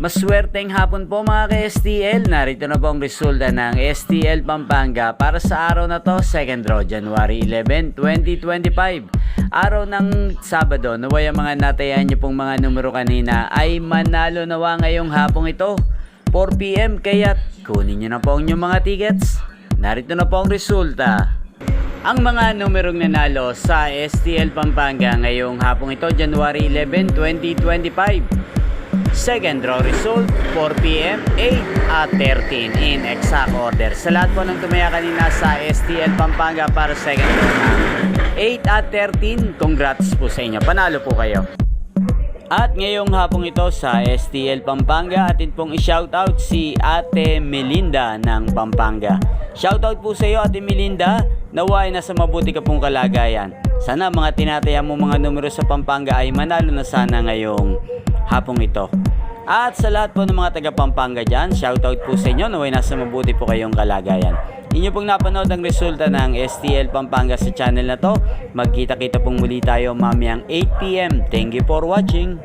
Maswerteng hapon po mga ka-STL. Narito na po ang resulta ng STL Pampanga para sa araw na to, second draw, January 11, 2025. Araw ng Sabado, naway ang mga natayan niyo pong mga numero kanina ay manalo nawa ngayong hapong ito, 4 PM, kaya kunin niyo na po ang inyong mga tickets. Narito na po ang resulta. Ang mga numerong nanalo sa STL Pampanga ngayong hapong ito, January 11, 2025. Second draw result, 4 PM, 8 at 13 in exact order. Sa lahat po ng tumaya kanina sa STL Pampanga para second draw na 8 at 13, congrats po sa inyo. Panalo po kayo. At ngayong hapong ito sa STL Pampanga, atin pong i-shoutout si Ate Melinda ng Pampanga. Shoutout po sa iyo, Ate Melinda. Naway nasa mabuti ka pong kalagayan. Sana mga tinataya mo mga numero sa Pampanga ay manalo na sana ngayong hapong ito. At sa lahat po ng mga taga Pampanga dyan, shoutout po sa inyo. Naway nasa mabuti po kayong kalagayan. Inyo pong napanood ang resulta ng STL Pampanga sa channel na to. Magkita-kita pong muli tayo mamayang 8 PM. Thank you for watching.